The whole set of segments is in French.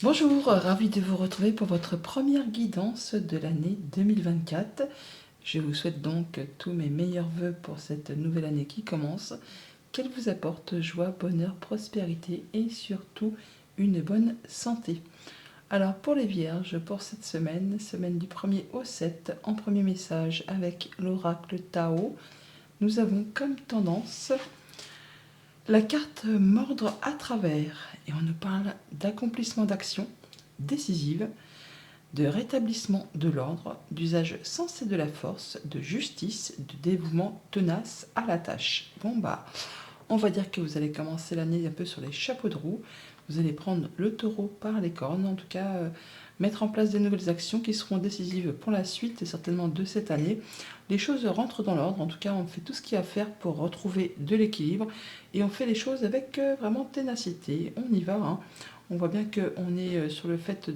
Bonjour, ravi de vous retrouver pour votre première guidance de l'année 2024. Je vous souhaite donc tous mes meilleurs vœux pour cette nouvelle année qui commence, qu'elle vous apporte joie, bonheur, prospérité et surtout une bonne santé. Alors pour les vierges, pour cette semaine, semaine du 1er au 7, en premier message avec l'oracle Tao, nous avons comme tendance la carte mordre à travers et on nous parle d'accomplissement d'actions décisives, de rétablissement de l'ordre, d'usage sensé de la force, de justice, de dévouement tenace à la tâche. Bon bah, on va dire que vous allez commencer l'année un peu sur les chapeaux de roue. Vous allez prendre le taureau par les cornes, en tout cas mettre en place des nouvelles actions qui seront décisives pour la suite et certainement de cette année. Les choses rentrent dans l'ordre, en tout cas on fait tout ce qu'il y a à faire pour retrouver de l'équilibre et on fait les choses avec vraiment ténacité. On y va, hein. On voit bien qu'on est sur le fait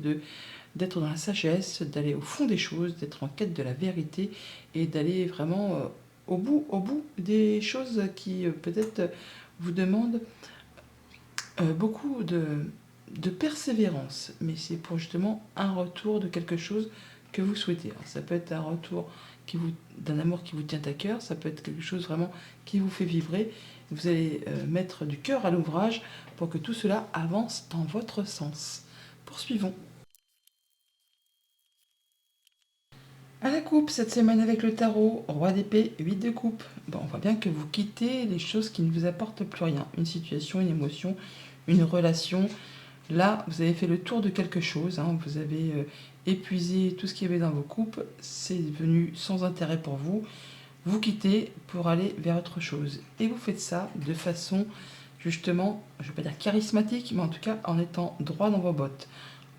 d'être dans la sagesse, d'aller au fond des choses, d'être en quête de la vérité et d'aller vraiment au bout des choses qui peut-être vous demandent beaucoup de persévérance. Mais c'est pour justement un retour de quelque chose que vous souhaitez. Alors, ça peut être un retour d'un amour qui vous tient à cœur, ça peut être quelque chose vraiment qui vous fait vibrer. Vous allez mettre du cœur à l'ouvrage pour que tout cela avance dans votre sens. Poursuivons. À la coupe, cette semaine avec le tarot, roi d'épée, 8 de coupe. Bon, on voit bien que vous quittez les choses qui ne vous apportent plus rien. Une situation, une émotion, une relation. Là, vous avez fait le tour de quelque chose, hein. Vous avez épuisé tout ce qu'il y avait dans vos coupes. C'est devenu sans intérêt pour vous. Vous quittez pour aller vers autre chose. Et vous faites ça de façon, justement, je ne vais pas dire charismatique, mais en tout cas en étant droit dans vos bottes,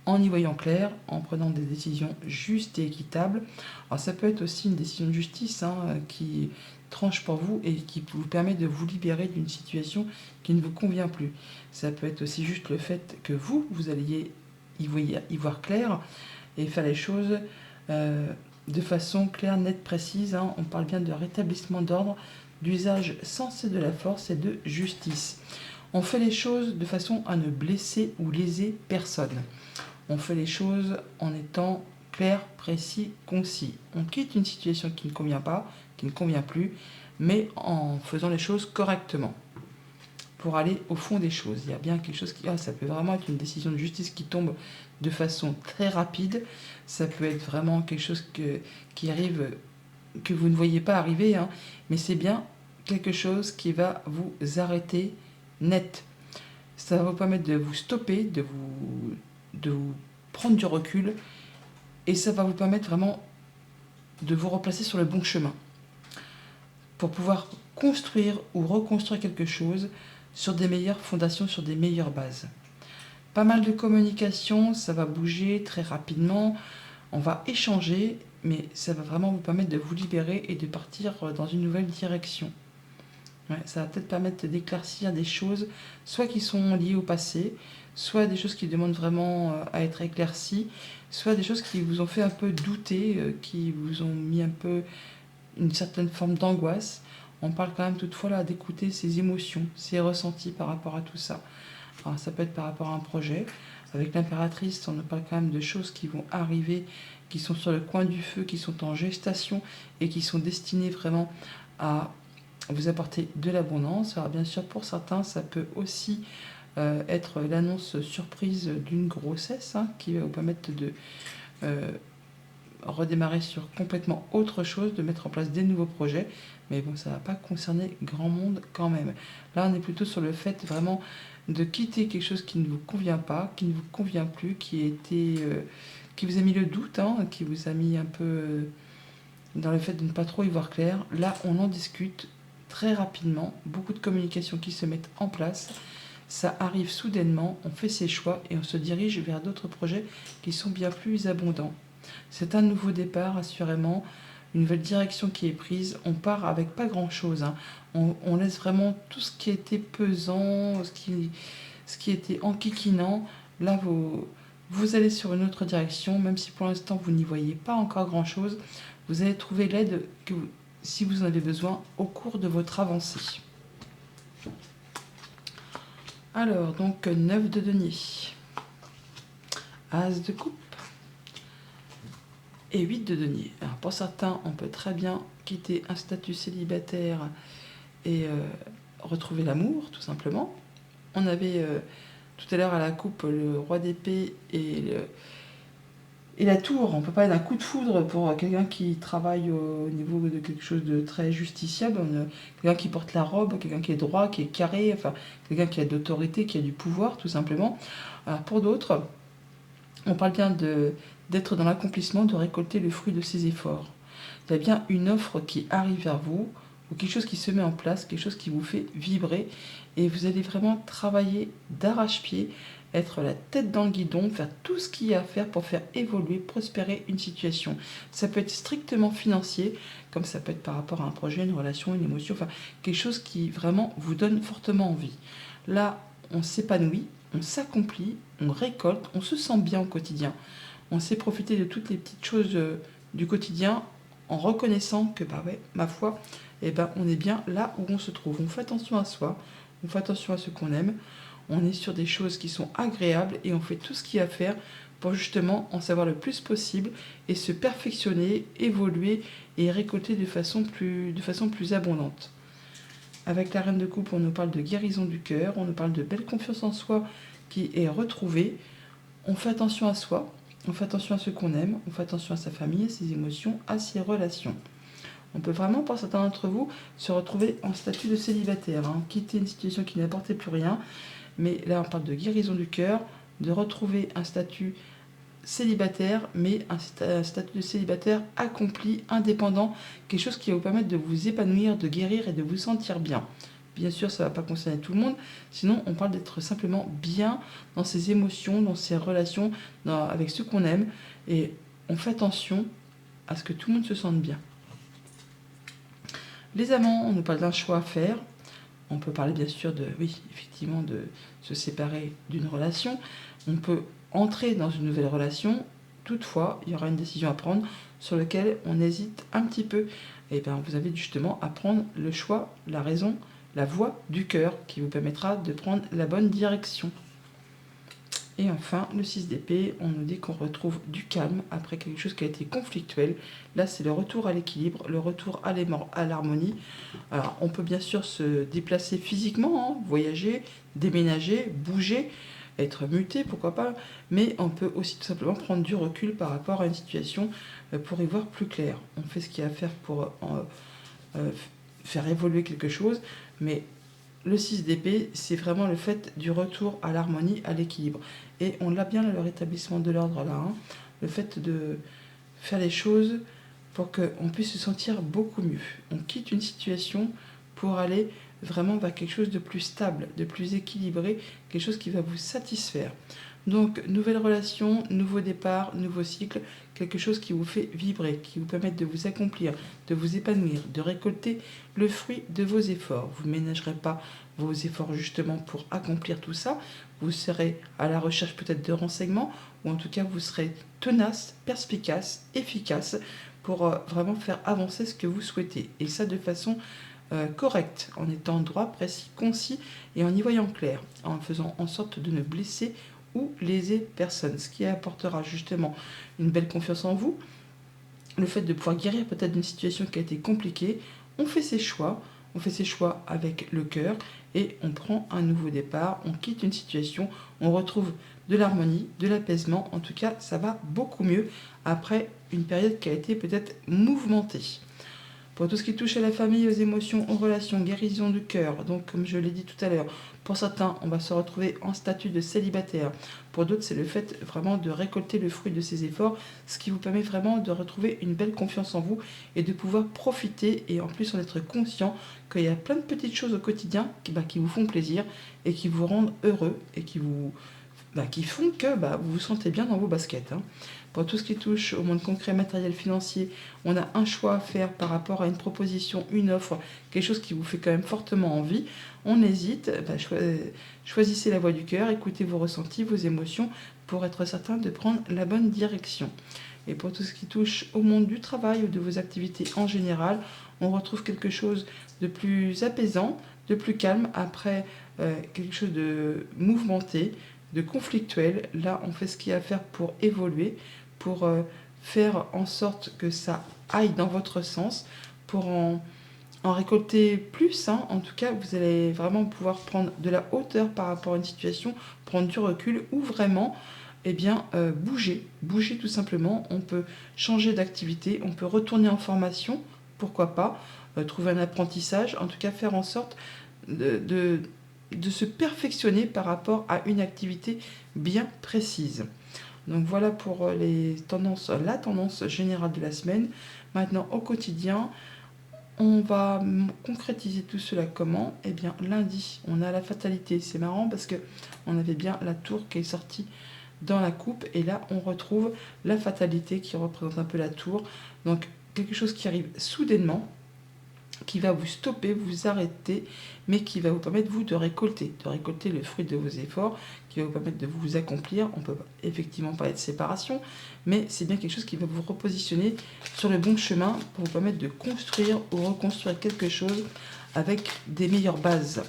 en y voyant clair, en prenant des décisions justes et équitables. Alors ça peut être aussi une décision de justice, hein, qui tranche pour vous et qui vous permet de vous libérer d'une situation qui ne vous convient plus. Ça peut être aussi juste le fait que vous alliez y voir clair et faire les choses de façon claire, nette, précise, hein. On parle bien de rétablissement d'ordre, d'usage sensé de la force et de justice. On fait les choses de façon à ne blesser ou léser personne. On fait les choses en étant clair, précis, concis. On quitte une situation qui ne convient pas, qui ne convient plus, mais en faisant les choses correctement pour aller au fond des choses. Il y a bien quelque chose qui... ça peut vraiment être une décision de justice qui tombe de façon très rapide. Ça peut être vraiment quelque chose qui arrive, que vous ne voyez pas arriver, hein, mais c'est bien quelque chose qui va vous arrêter net. Ça va vous permettre de vous stopper, de vous prendre du recul et ça va vous permettre vraiment de vous replacer sur le bon chemin pour pouvoir construire ou reconstruire quelque chose sur des meilleures fondations, sur des meilleures bases. Pas mal de communication, ça va bouger très rapidement, on va échanger, mais ça va vraiment vous permettre de vous libérer et de partir dans une nouvelle direction. Ouais, ça va peut-être permettre d'éclaircir des choses, soit qui sont liées au passé, soit des choses qui demandent vraiment à être éclaircies, soit des choses qui vous ont fait un peu douter, qui vous ont mis un peu une certaine forme d'angoisse. On parle quand même toutefois là d'écouter ses émotions, ses ressentis par rapport à tout ça. Alors ça peut être par rapport à un projet. Avec l'impératrice, on parle quand même de choses qui vont arriver, qui sont sur le coin du feu, qui sont en gestation et qui sont destinées vraiment à vous apporter de l'abondance. Alors bien sûr, pour certains, ça peut aussi être l'annonce surprise d'une grossesse, hein, qui va vous permettre de redémarrer sur complètement autre chose, de mettre en place des nouveaux projets. Mais bon, ça ne va pas concerner grand monde quand même. Là, on est plutôt sur le fait vraiment de quitter quelque chose qui ne vous convient pas, qui ne vous convient plus, qui vous a mis le doute, hein, qui vous a mis un peu dans le fait de ne pas trop y voir clair. Là, on en discute très rapidement, beaucoup de communication qui se mettent en place. Ça arrive soudainement, on fait ses choix et on se dirige vers d'autres projets qui sont bien plus abondants. C'est un nouveau départ, assurément, une nouvelle direction qui est prise. On part avec pas grand-chose, hein. On laisse vraiment tout ce qui était pesant, ce qui était enquiquinant. Là, vous allez sur une autre direction, même si pour l'instant vous n'y voyez pas encore grand-chose. Vous allez trouver l'aide si vous en avez besoin au cours de votre avancée. Alors, donc, 9 de denier. As de coupe et 8 de denier. Alors pour certains, on peut très bien quitter un statut célibataire et retrouver l'amour, tout simplement. On avait tout à l'heure à la coupe le roi d'épée et la tour. On peut parler d'un coup de foudre pour quelqu'un qui travaille au niveau de quelque chose de très justiciable. Quelqu'un qui porte la robe, quelqu'un qui est droit, qui est carré, enfin quelqu'un qui a de l'autorité, qui a du pouvoir, tout simplement. Alors pour d'autres, on parle bien d'être dans l'accomplissement, de récolter le fruit de ses efforts. Il y a bien une offre qui arrive vers vous, ou quelque chose qui se met en place, quelque chose qui vous fait vibrer, et vous allez vraiment travailler d'arrache-pied, être la tête dans le guidon, faire tout ce qu'il y a à faire pour faire évoluer, prospérer une situation. Ça peut être strictement financier, comme ça peut être par rapport à un projet, une relation, une émotion, enfin quelque chose qui vraiment vous donne fortement envie. Là, on s'épanouit, on s'accomplit, on récolte, on se sent bien au quotidien. On sait profiter de toutes les petites choses du quotidien en reconnaissant que, bah ouais, ma foi, eh ben, on est bien là où on se trouve. On fait attention à soi, on fait attention à ce qu'on aime, on est sur des choses qui sont agréables et on fait tout ce qu'il y a à faire pour justement en savoir le plus possible et se perfectionner, évoluer et récolter de façon plus abondante. Avec la reine de coupe, on nous parle de guérison du cœur, on nous parle de belle confiance en soi qui est retrouvée. On fait attention à soi, on fait attention à ce qu'on aime, on fait attention à sa famille, à ses émotions, à ses relations. On peut vraiment, pour certains d'entre vous, se retrouver en statut de célibataire, quitter une situation qui n'apportait plus rien. Mais là, on parle de guérison du cœur, de retrouver un statut célibataire, mais un statut de célibataire accompli, indépendant, quelque chose qui va vous permettre de vous épanouir, de guérir et de vous sentir bien. Bien sûr, ça ne va pas concerner tout le monde, sinon on parle d'être simplement bien dans ses émotions, dans ses relations, avec ceux qu'on aime, et on fait attention à ce que tout le monde se sente bien. Les amants, on nous parle d'un choix à faire. On peut parler bien sûr effectivement, de se séparer d'une relation. On peut entrer dans une nouvelle relation. Toutefois, il y aura une décision à prendre sur laquelle on hésite un petit peu. Et bien, vous avez justement à prendre le choix, la raison, la voie du cœur qui vous permettra de prendre la bonne direction. Et enfin, le 6 d'épée, on nous dit qu'on retrouve du calme après quelque chose qui a été conflictuel. Là, c'est le retour à l'équilibre, le retour à l'harmonie. Alors, on peut bien sûr se déplacer physiquement, voyager, déménager, bouger, être muté, pourquoi pas. Mais on peut aussi tout simplement prendre du recul par rapport à une situation pour y voir plus clair. On fait ce qu'il y a à faire pour faire évoluer quelque chose, mais le 6 d'épée, c'est vraiment le fait du retour à l'harmonie, à l'équilibre. Et on l'a bien, le rétablissement de l'ordre là. Le fait de faire les choses pour qu'on puisse se sentir beaucoup mieux. On quitte une situation pour aller vraiment vers quelque chose de plus stable, de plus équilibré, quelque chose qui va vous satisfaire. Donc, nouvelle relation, nouveau départ, nouveau cycle, quelque chose qui vous fait vibrer, qui vous permet de vous accomplir, de vous épanouir, de récolter le fruit de vos efforts. Vous ne ménagerez pas vos efforts justement pour accomplir tout ça. Vous serez à la recherche peut-être de renseignements, ou en tout cas vous serez tenace, perspicace, efficace pour vraiment faire avancer ce que vous souhaitez. Et ça de façon correcte, en étant droit, précis, concis et en y voyant clair, en faisant en sorte de ne blesser ou léser personne, ce qui apportera justement une belle confiance en vous, le fait de pouvoir guérir peut-être d'une situation qui a été compliquée. On fait ses choix avec le cœur et on prend un nouveau départ, on quitte une situation, on retrouve de l'harmonie, de l'apaisement. En tout cas, ça va beaucoup mieux après une période qui a été peut-être mouvementée. Pour tout ce qui touche à la famille, aux émotions, aux relations, guérison du cœur, donc comme je l'ai dit tout à l'heure, pour certains, on va se retrouver en statut de célibataire. Pour d'autres, c'est le fait vraiment de récolter le fruit de ses efforts, ce qui vous permet vraiment de retrouver une belle confiance en vous et de pouvoir profiter et en plus en être conscient qu'il y a plein de petites choses au quotidien qui vous font plaisir et qui vous rendent heureux et qui font que vous vous sentez bien dans vos baskets. Pour tout ce qui touche au monde concret, matériel, financier, on a un choix à faire par rapport à une proposition, une offre, quelque chose qui vous fait quand même fortement envie. On hésite, choisissez la voie du cœur, écoutez vos ressentis, vos émotions pour être certain de prendre la bonne direction. Et pour tout ce qui touche au monde du travail ou de vos activités en général, on retrouve quelque chose de plus apaisant, de plus calme après quelque chose de mouvementé, de conflictuel. Là, on fait ce qu'il y a à faire pour évoluer, pour faire en sorte que ça aille dans votre sens, pour en récolter plus. En tout cas, vous allez vraiment pouvoir prendre de la hauteur par rapport à une situation, prendre du recul ou vraiment bouger tout simplement. On peut changer d'activité, on peut retourner en formation, pourquoi pas, trouver un apprentissage, en tout cas faire en sorte de se perfectionner par rapport à une activité bien précise. Donc voilà pour la tendance générale de la semaine. Maintenant, au quotidien, on va concrétiser tout cela comment? Eh bien, lundi, on a la fatalité. C'est marrant parce que on avait bien la tour qui est sortie dans la coupe et là, on retrouve la fatalité qui représente un peu la tour. Donc, quelque chose qui arrive soudainement, qui va vous stopper, vous arrêter, mais qui va vous permettre, vous, de récolter le fruit de vos efforts, qui va vous permettre de vous accomplir. On peut effectivement parler de séparation, mais c'est bien quelque chose qui va vous repositionner sur le bon chemin pour vous permettre de construire ou reconstruire quelque chose avec des meilleures bases.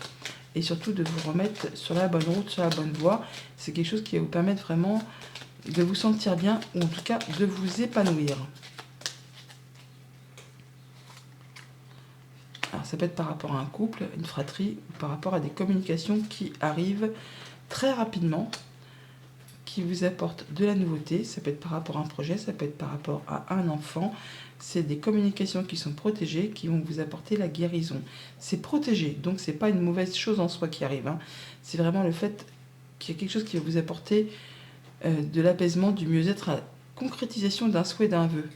Et surtout de vous remettre sur la bonne route, sur la bonne voie. C'est quelque chose qui va vous permettre vraiment de vous sentir bien, ou en tout cas de vous épanouir. Alors ça peut être par rapport à un couple, une fratrie, ou par rapport à des communications qui arrivent très rapidement, qui vous apportent de la nouveauté. Ça peut être par rapport à un projet, ça peut être par rapport à un enfant. C'est des communications qui sont protégées, qui vont vous apporter la guérison. C'est protégé, donc c'est pas une mauvaise chose en soi qui arrive. C'est vraiment le fait qu'il y a quelque chose qui va vous apporter de l'apaisement, du mieux-être, la concrétisation d'un souhait, d'un vœu.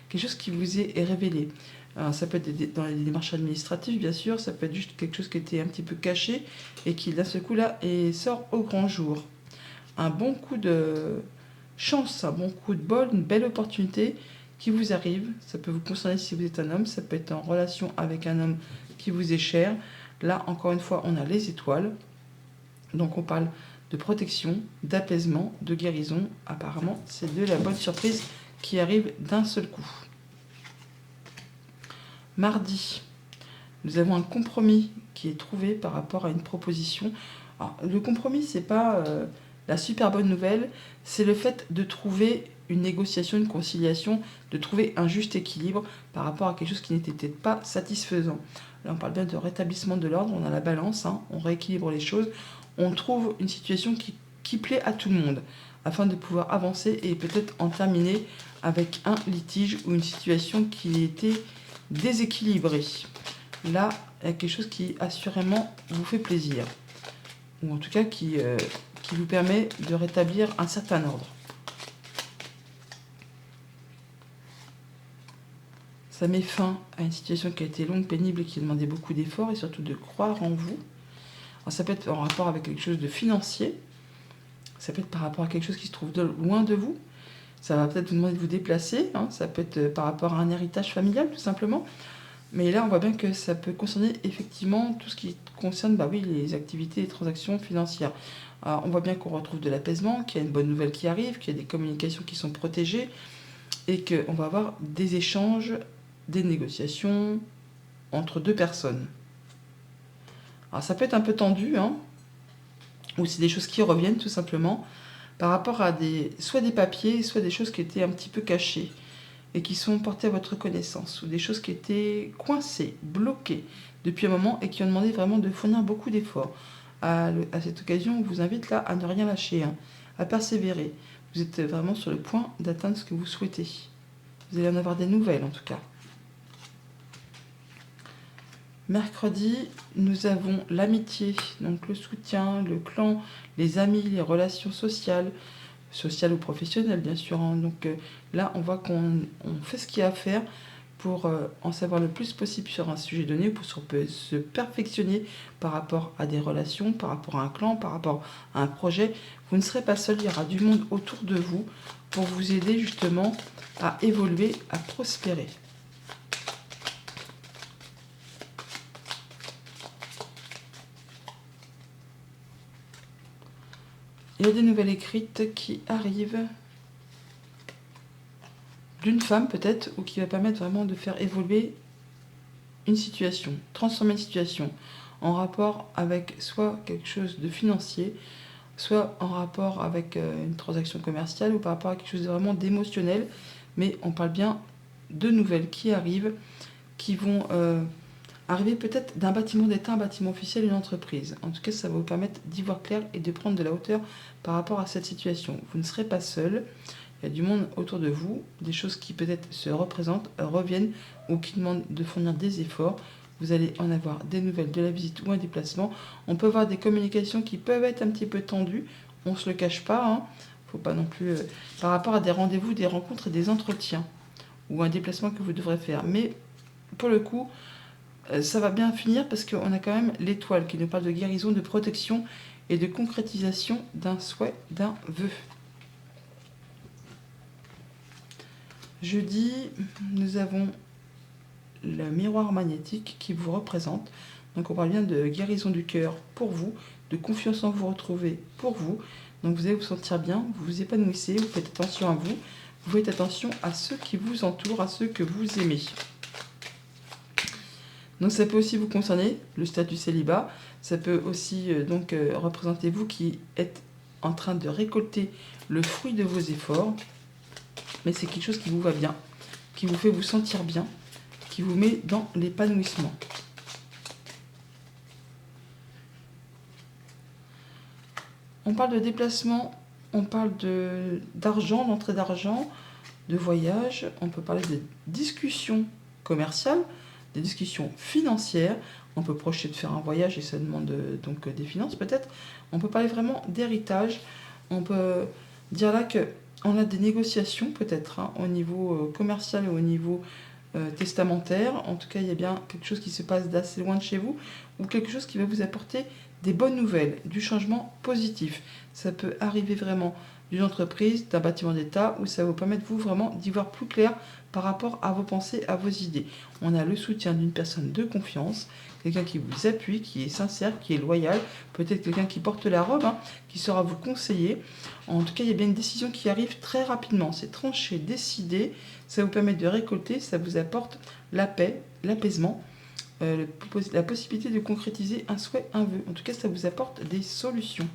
Quelque chose qui vous est révélé. Alors, ça peut être dans les démarches administratives, bien sûr, ça peut être juste quelque chose qui était un petit peu caché et qui, d'un seul coup, là, sort au grand jour. Un bon coup de chance, un bon coup de bol, une belle opportunité qui vous arrive. Ça peut vous concerner si vous êtes un homme, ça peut être en relation avec un homme qui vous est cher. Là, encore une fois, on a les étoiles. Donc, on parle de protection, d'apaisement, de guérison. Apparemment, c'est de la bonne surprise qui arrive d'un seul coup. Mardi, nous avons un compromis qui est trouvé par rapport à une proposition. Alors, le compromis, c'est pas la super bonne nouvelle, c'est le fait de trouver une négociation, une conciliation, de trouver un juste équilibre par rapport à quelque chose qui n'était peut-être pas satisfaisant. Là, on parle bien de rétablissement de l'ordre, on a la balance, on rééquilibre les choses, on trouve une situation qui plaît à tout le monde, afin de pouvoir avancer et peut-être en terminer avec un litige ou une situation qui était déséquilibrée. Là, il y a quelque chose qui assurément vous fait plaisir, ou en tout cas qui vous permet de rétablir un certain ordre. Ça met fin à une situation qui a été longue, pénible et qui demandait beaucoup d'efforts et surtout de croire en vous. Alors, ça peut être en rapport avec quelque chose de financier, ça peut être par rapport à quelque chose qui se trouve loin de vous, ça va peut-être vous demander de vous déplacer, ça peut être par rapport à un héritage familial tout simplement. Mais là, on voit bien que ça peut concerner effectivement tout ce qui concerne les activités et les transactions financières. Alors, on voit bien qu'on retrouve de l'apaisement, qu'il y a une bonne nouvelle qui arrive, qu'il y a des communications qui sont protégées et qu'on va avoir des échanges, des négociations entre deux personnes. Alors, ça peut être un peu tendu, ou c'est des choses qui reviennent tout simplement par rapport à soit des papiers, soit des choses qui étaient un petit peu cachées et qui sont portées à votre connaissance, ou des choses qui étaient coincées, bloquées depuis un moment et qui ont demandé vraiment de fournir beaucoup d'efforts. À cette occasion, on vous invite là à ne rien lâcher, à persévérer. Vous êtes vraiment sur le point d'atteindre ce que vous souhaitez. Vous allez en avoir des nouvelles en tout cas. Mercredi, nous avons l'amitié, donc le soutien, le clan, les amis, les relations sociales ou professionnelles bien sûr. Donc là, on voit qu'on fait ce qu'il y a à faire pour en savoir le plus possible sur un sujet donné, pour se perfectionner par rapport à des relations, par rapport à un clan, par rapport à un projet. Vous ne serez pas seul, il y aura du monde autour de vous pour vous aider justement à évoluer, à prospérer. Il y a des nouvelles écrites qui arrivent d'une femme peut-être, ou qui va permettre vraiment de faire évoluer une situation, transformer une situation en rapport avec soit quelque chose de financier, soit en rapport avec une transaction commerciale ou par rapport à quelque chose de vraiment d'émotionnel. Mais on parle bien de nouvelles qui arrivent, qui vont arriver peut-être d'un bâtiment d'État, un bâtiment officiel, une entreprise. En tout cas, ça va vous permettre d'y voir clair et de prendre de la hauteur par rapport à cette situation. Vous ne serez pas seul. Il y a du monde autour de vous, des choses qui peut-être se représentent, reviennent ou qui demandent de fournir des efforts. Vous allez en avoir des nouvelles de la visite ou un déplacement. On peut avoir des communications qui peuvent être un petit peu tendues. On ne se le cache pas. Hein. Faut pas non plus... par rapport à des rendez-vous, des rencontres et des entretiens. Ou un déplacement que vous devrez faire. Mais pour le coup, ça va bien finir parce qu'on a quand même l'étoile qui nous parle de guérison, de protection et de concrétisation d'un souhait, d'un vœu. Jeudi, nous avons le miroir magnétique qui vous représente. Donc on parle bien de guérison du cœur pour vous, de confiance en vous retrouver pour vous. Donc vous allez vous sentir bien, vous vous épanouissez, vous faites attention à vous, vous faites attention à ceux qui vous entourent, à ceux que vous aimez. Donc ça peut aussi vous concerner, le statut célibat. Ça peut aussi représenter vous qui êtes en train de récolter le fruit de vos efforts. Mais c'est quelque chose qui vous va bien, qui vous fait vous sentir bien, qui vous met dans l'épanouissement. On parle de déplacement, on parle d'argent, d'entrée d'argent, de voyage, on peut parler de discussions commerciales, des discussions financières, on peut projeter de faire un voyage et ça demande donc des finances peut-être. On peut parler vraiment d'héritage, on peut dire là que on a des négociations peut-être au niveau commercial ou au niveau testamentaire. En tout cas, il y a bien quelque chose qui se passe d'assez loin de chez vous ou quelque chose qui va vous apporter des bonnes nouvelles, du changement positif. Ça peut arriver vraiment d'une entreprise, d'un bâtiment d'État où ça va vous permettre vous vraiment d'y voir plus clair par rapport à vos pensées, à vos idées. On a le soutien d'une personne de confiance, quelqu'un qui vous appuie, qui est sincère, qui est loyal, peut-être quelqu'un qui porte la robe, qui saura vous conseiller. En tout cas, il y a bien une décision qui arrive très rapidement. C'est tranché, décidé, ça vous permet de récolter, ça vous apporte la paix, l'apaisement, la possibilité de concrétiser un souhait, un vœu. En tout cas, ça vous apporte des solutions.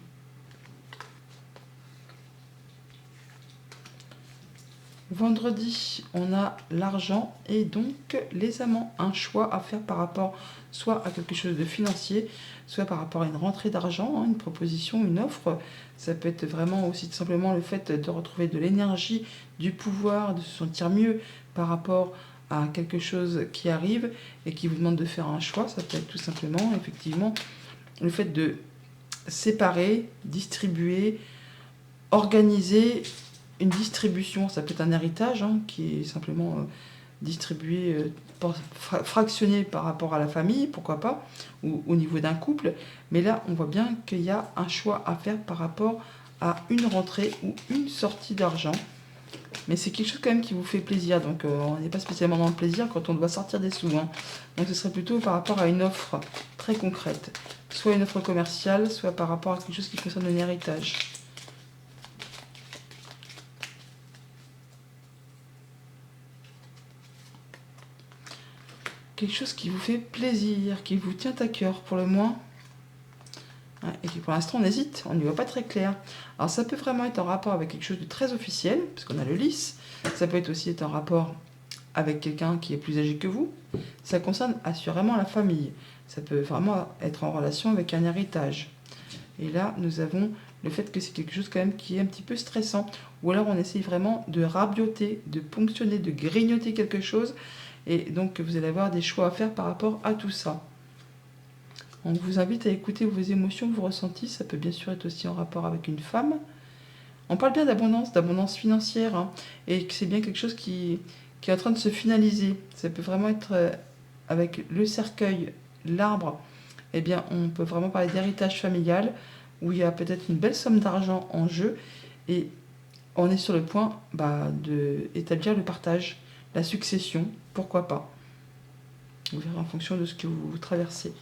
Vendredi, on a l'argent et donc les amants. Un choix à faire par rapport soit à quelque chose de financier, soit par rapport à une rentrée d'argent, une proposition, une offre. Ça peut être vraiment aussi tout simplement le fait de retrouver de l'énergie, du pouvoir, de se sentir mieux par rapport à quelque chose qui arrive et qui vous demande de faire un choix. Ça peut être tout simplement, effectivement, le fait de séparer, distribuer, organiser une distribution. Ça peut être un héritage qui est simplement distribué, fractionné par rapport à la famille, pourquoi pas, ou au niveau d'un couple. Mais là, on voit bien qu'il y a un choix à faire par rapport à une rentrée ou une sortie d'argent. Mais c'est quelque chose quand même qui vous fait plaisir. Donc on n'est pas spécialement dans le plaisir quand on doit sortir des sous. Donc ce serait plutôt par rapport à une offre très concrète. Soit une offre commerciale, soit par rapport à quelque chose qui concerne un héritage. Quelque chose qui vous fait plaisir, qui vous tient à cœur pour le moins. Et qui pour l'instant on hésite, on n'y voit pas très clair. Alors ça peut vraiment être en rapport avec quelque chose de très officiel, parce qu'on a le lys. Ça peut être aussi être en rapport avec quelqu'un qui est plus âgé que vous. Ça concerne assurément la famille. Ça peut vraiment être en relation avec un héritage. Et là, nous avons le fait que c'est quelque chose quand même qui est un petit peu stressant. Ou alors on essaye vraiment de rabioter, de ponctionner, de grignoter quelque chose. Et donc vous allez avoir des choix à faire par rapport à tout ça. On vous invite à écouter vos émotions, vos ressentis. Ça peut bien sûr être aussi en rapport avec une femme. On parle bien d'abondance financière. Et que c'est bien quelque chose qui est en train de se finaliser. Ça peut vraiment être avec le cercueil, l'arbre. Eh bien, on peut vraiment parler d'héritage familial, où il y a peut-être une belle somme d'argent en jeu. Et on est sur le point d'établir le partage, la succession, pourquoi pas. Vous verrez en fonction de ce que vous traversez.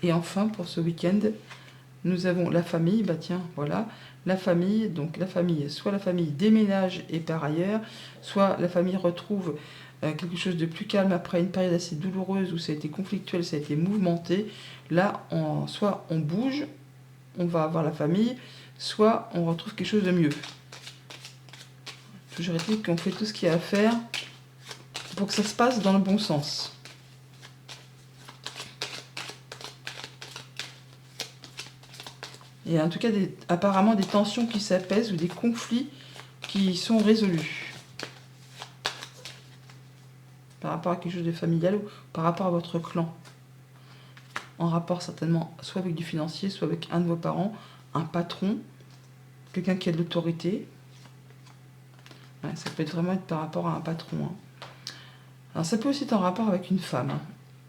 Et enfin, pour ce week-end, nous avons la famille. La famille. Donc la famille, soit la famille déménage et part ailleurs, soit la famille retrouve quelque chose de plus calme après une période assez douloureuse où ça a été conflictuel, ça a été mouvementé. Là, soit on bouge, on va avoir la famille, soit on retrouve quelque chose de mieux. Toujours est-il qu'on fait tout ce qu'il y a à faire pour que ça se passe dans le bon sens. Et en tout cas, apparemment des tensions qui s'apaisent ou des conflits qui sont résolus. Par rapport à quelque chose de familial ou par rapport à votre clan. En rapport certainement soit avec du financier, soit avec un de vos parents, un patron, quelqu'un qui a de l'autorité. Ouais, ça peut vraiment être par rapport à un patron. Hein. Alors ça peut aussi être en rapport avec une femme. Hein.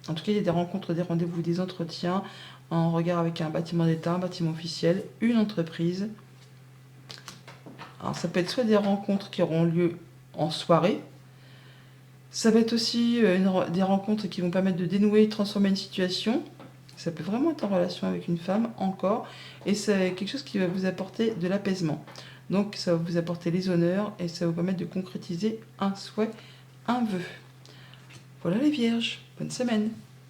En tout cas, il y a des rencontres, des rendez-vous, des entretiens en regard avec un bâtiment d'État, un bâtiment officiel, une entreprise. Alors ça peut être soit des rencontres qui auront lieu en soirée. Ça va être aussi des rencontres qui vont permettre de dénouer et transformer une situation. Ça peut vraiment être en relation avec une femme encore. Et c'est quelque chose qui va vous apporter de l'apaisement. Donc ça va vous apporter les honneurs et ça va vous permettre de concrétiser un souhait, un vœu. Voilà les vierges, bonne semaine.